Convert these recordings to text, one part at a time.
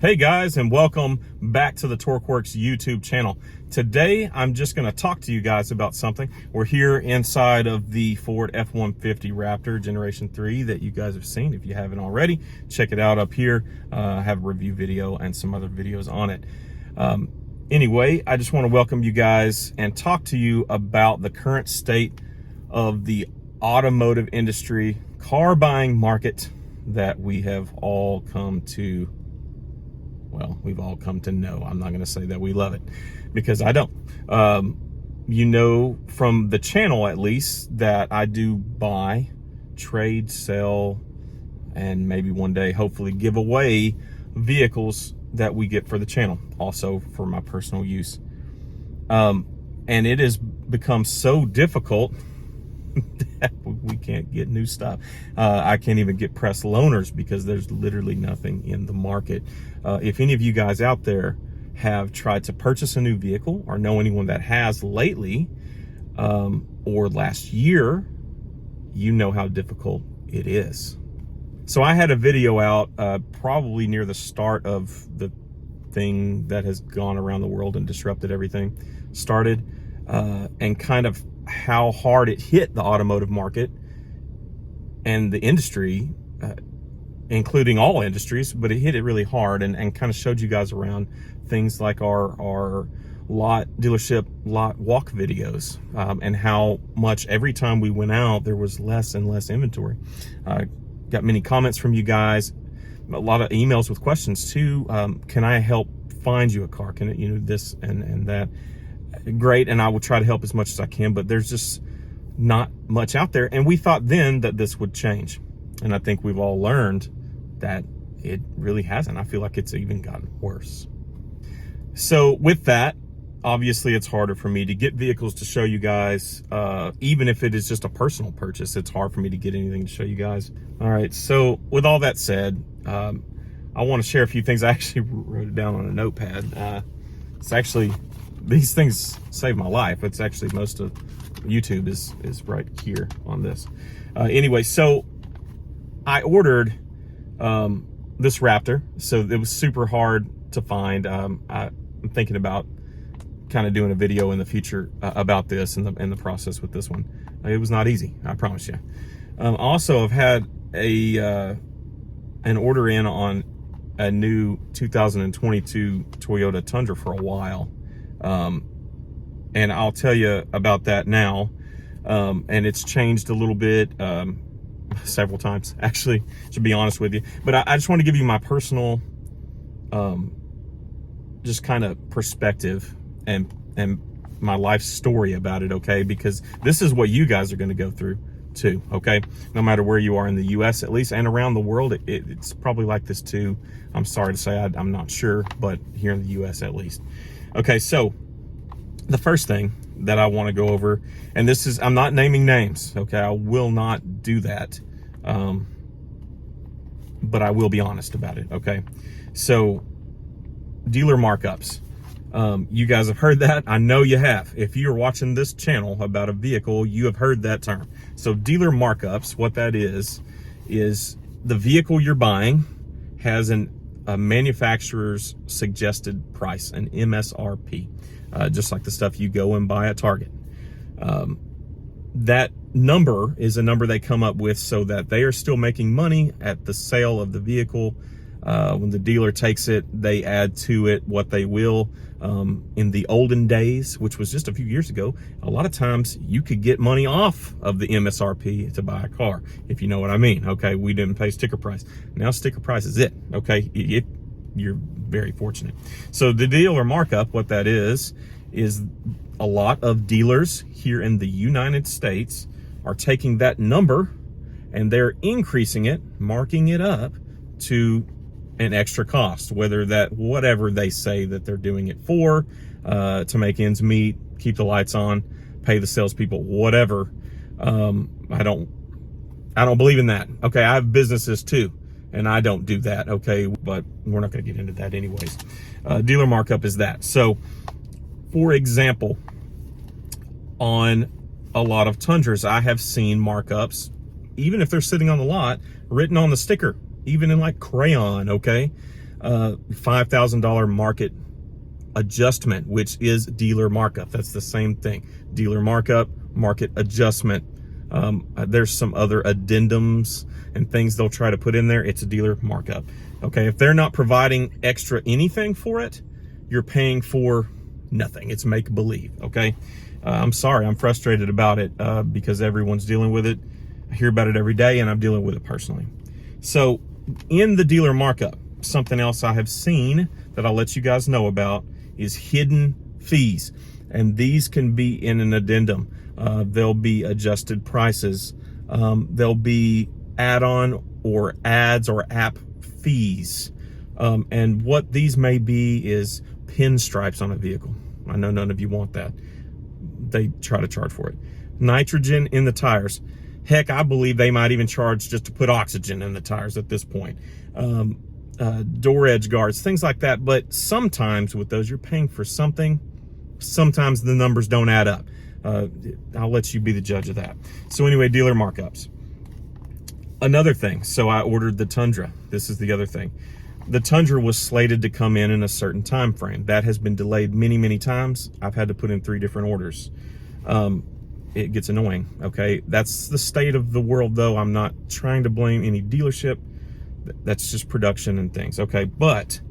Hey guys, and welcome back to the TorqueWorks YouTube channel. Today, I'm just going to talk to you guys about something. We're here inside of the Ford F-150 Raptor Generation 3 that you guys have seen. If you haven't already, check it out up here. I have a review video and some other videos on it. Anyway, I just want to welcome you guys and talk to you about the current state of the automotive industry, car buying market that we have all come to, well, we've all come to know. I'm not going to say that we love it, because I don't. You know, from the channel at least, that I do buy, trade, sell, and maybe one day hopefully give away vehicles that we get for the channel, also for my personal use. And it has become so difficult that we can't get new stuff. I can't even get press loaners because there's literally nothing in the market. If any of you guys out there have tried to purchase a new vehicle or know anyone that has lately, or last year, you know how difficult it is. So I had a video out probably near the start of the thing that has gone around the world and disrupted everything started, and kind of how hard it hit the automotive market and the industry, including all industries, but it hit it really hard, and kind of showed you guys around things like our dealership lot walk videos, and how much every time we went out there was less and less inventory. Got many comments from you guys, a lot of emails with questions too. Can I help find you a car? Can it, you know, this and that? Great, and I will try to help as much as I can, but there's just not much out there. And we thought then that this would change, and I think we've all learned that it really hasn't. I feel like it's even gotten worse. So with that, obviously it's harder for me to get vehicles to show you guys. Even if it is just a personal purchase, it's hard for me to get anything to show you guys. All right, so with all that said, I want to share a few things. I actually wrote it down on a notepad. It's actually, these things saved my life. It's actually, most of YouTube is right here on this. Anyway, so I ordered this Raptor. So it was super hard to find. I'm thinking about kind of doing a video in the future about this and the process with this one. It was not easy, I promise you. Also, I've had an order in on a new 2022 Toyota Tundra for a while. And I'll tell you about that now. And it's changed a little bit, several times, actually, to be honest with you. But I just want to give you my personal, just kind of perspective and my life story about it, okay? Because this is what you guys are going to go through too, okay? No matter where you are in the US at least, and around the world, it's probably like this too. I'm sorry to say, I'm not sure, but here in the US at least. Okay, so the first thing that I want to go over, and this is, I'm not naming names, okay? I will not do that, but I will be honest about it, okay? So, dealer markups. You guys have heard that. I know you have. If you're watching this channel about a vehicle, you have heard that term. So dealer markups, what that is the vehicle you're buying has a manufacturer's suggested price, an MSRP, just like the stuff you go and buy at Target. That number is a number they come up with so that they are still making money at the sale of the vehicle. When the dealer takes it, they add to it what they will. In the olden days, which was just a few years ago, a lot of times you could get money off of the MSRP to buy a car, if you know what I mean, okay? We didn't pay sticker price. Now sticker price is it, okay? You're very fortunate. So the dealer markup, what that is a lot of dealers here in the United States are taking that number and they're increasing it, marking it up to an extra cost, whatever they say that they're doing it for, to make ends meet, keep the lights on, pay the salespeople, whatever. I don't believe in that. Okay, I have businesses too, and I don't do that. Okay, but we're not going to get into that anyways. Dealer markup is that. So, for example, on a lot of Tundras, I have seen markups, even if they're sitting on the lot, written on the sticker, even in like crayon, okay? $5,000 market adjustment, which is dealer markup. That's the same thing. Dealer markup, market adjustment. There's some other addendums and things they'll try to put in there. It's a dealer markup. Okay, if they're not providing extra anything for it, you're paying for nothing. It's make believe. Okay, I'm sorry, I'm frustrated about it because everyone's dealing with it. I hear about it every day, and I'm dealing with it personally. So in the dealer markup, something else I have seen that I'll let you guys know about is hidden fees, and these can be in an addendum. There'll be adjusted prices. There'll be add-on or ads or app fees. And what these may be is pinstripes on a vehicle. I know none of you want that. They try to charge for it. Nitrogen in the tires. Heck, I believe they might even charge just to put oxygen in the tires at this point. Door edge guards, things like that. But sometimes with those, you're paying for something. Sometimes the numbers don't add up. I'll let you be the judge of that. So anyway, dealer markups. Another thing, so I ordered the Tundra. This is the other thing. The Tundra was slated to come in a certain time frame. That has been delayed many, many times. I've had to put in 3 different orders. It gets annoying, okay? That's the state of the world, though. I'm not trying to blame any dealership. That's just production and things, okay? But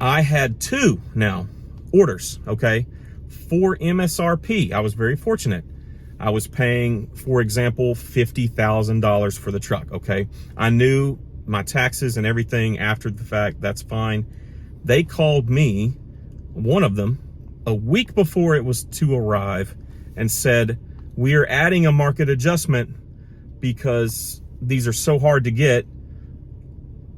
I had 2 now orders, okay, for MSRP. I was very fortunate. I was paying, for example, $50,000 for the truck, okay? I knew my taxes and everything after the fact, that's fine. They called me, one of them, a week before it was to arrive and said, we are adding a market adjustment because these are so hard to get.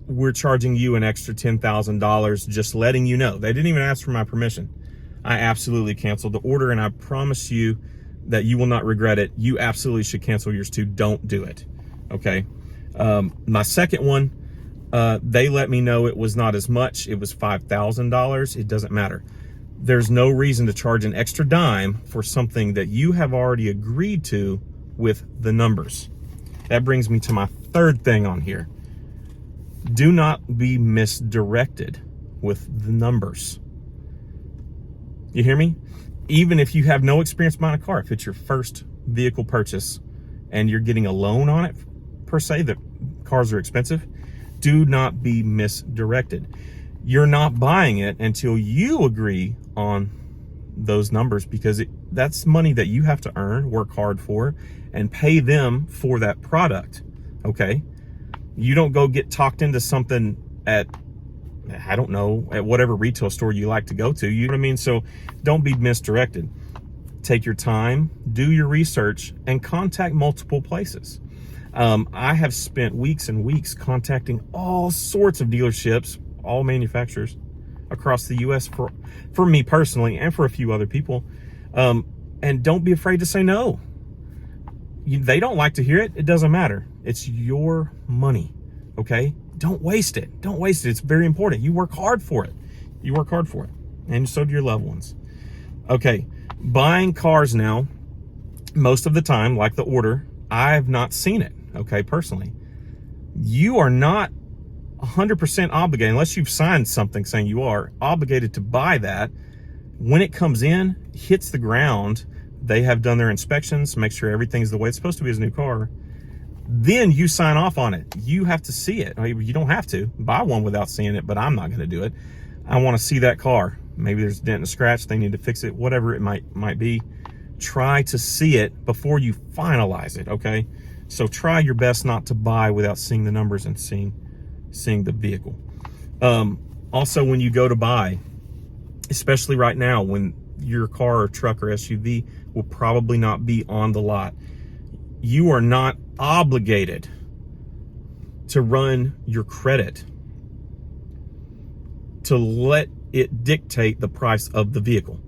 We're charging you an extra $10,000, just letting you know. They didn't even ask for my permission. I absolutely canceled the order, and I promise you that you will not regret it. You absolutely should cancel yours too. Don't do it, okay? My second one, they let me know it was not as much. It was $5,000. It doesn't matter. There's no reason to charge an extra dime for something that you have already agreed to with the numbers. That brings me to my third thing on here. Do not be misdirected with the numbers. You hear me? Even if you have no experience buying a car, if it's your first vehicle purchase and you're getting a loan on it, per se, that cars are expensive, do not be misdirected. You're not buying it until you agree on those numbers, because that's money that you have to earn, work hard for, and pay them for that product, okay? You don't go get talked into something at, I don't know, at whatever retail store you like to go to, you know what I mean? So don't be misdirected. Take your time, do your research, and contact multiple places. I have spent weeks and weeks contacting all sorts of dealerships, all manufacturers across the US for me personally and for a few other people. And don't be afraid to say no. They don't like to hear it. It doesn't matter. It's your money, okay? Don't waste it. Don't waste it. It's very important. You work hard for it. You work hard for it. And so do your loved ones. Okay, buying cars now, most of the time, like the order, I have not seen it, okay, personally. You are not 100% obligated, unless you've signed something saying you are obligated to buy that. When it comes in, hits the ground, they have done their inspections, make sure everything's the way it's supposed to be as a new car. Then you sign off on it. You have to see it. I mean, you don't have to buy one without seeing it, but I'm not going to do it. I want to see that car. Maybe there's a dent and a scratch. They need to fix it, whatever it might be. Try to see it before you finalize it, okay? So try your best not to buy without seeing the numbers and seeing the vehicle. Also, when you go to buy, especially right now when your car or truck or SUV will probably not be on the lot, you are not obligated to run your credit to let it dictate the price of the vehicle.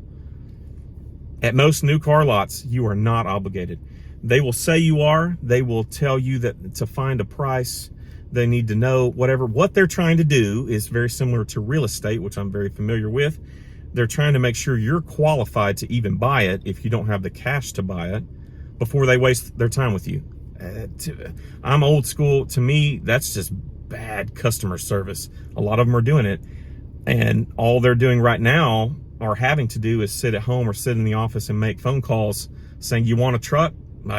At most new car lots, you are not obligated. They will say you are. They will tell you that to find a price, they need to know whatever. What they're trying to do is very similar to real estate, which I'm very familiar with. They're trying to make sure you're qualified to even buy it if you don't have the cash to buy it before they waste their time with you. I'm old school. To me, that's just bad customer service. A lot of them are doing it, and all they're doing right now or having to do is sit at home or sit in the office and make phone calls saying, you want a truck?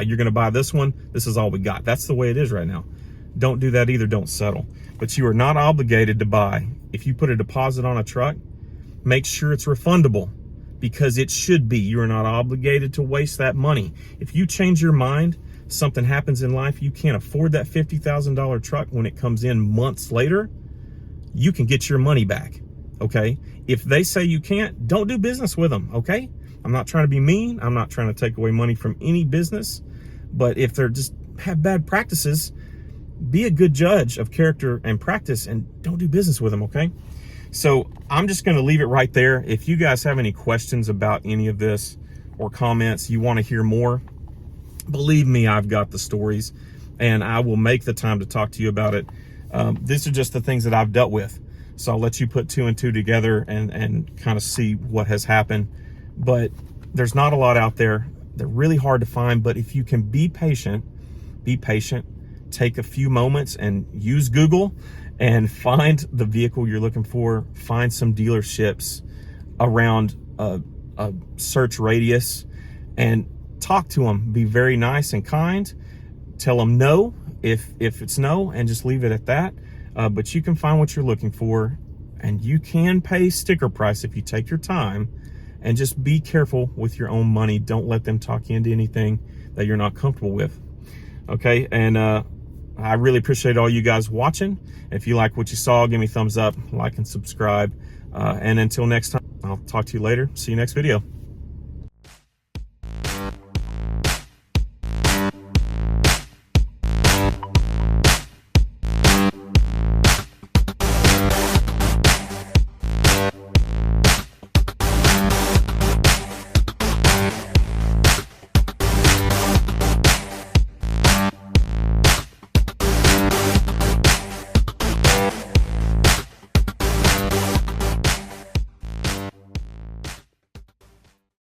You're gonna buy this one. This is all we got. That's the way it is right now. Don't do that either. Don't settle. But you are not obligated to buy. If you put a deposit on a truck, make sure it's refundable, because it should be. You are not obligated to waste that money. If you change your mind, something happens in life, you can't afford that $50,000 truck when it comes in months later, you can get your money back, okay? If they say you can't, don't do business with them, okay? I'm not trying to be mean. I'm not trying to take away money from any business, but if they're just have bad practices, be a good judge of character and practice and don't do business with them, okay? So I'm just gonna leave it right there. If you guys have any questions about any of this or comments, you wanna hear more, believe me, I've got the stories and I will make the time to talk to you about it. These are just the things that I've dealt with. So I'll let you put two and two together and kind of see what has happened. But there's not a lot out there. They're really hard to find, but if you can be patient, take a few moments and use Google and find the vehicle you're looking for, find some dealerships around a search radius and talk to them. Be very nice and kind. Tell them no if it's no, and just leave it at that. But you can find what you're looking for, and you can pay sticker price if you take your time, and just be careful with your own money. Don't let them talk you into anything that you're not comfortable with. Okay, and I really appreciate all you guys watching. If you like what you saw, give me a thumbs up, like and subscribe. And until next time, I'll talk to you later. See you next video.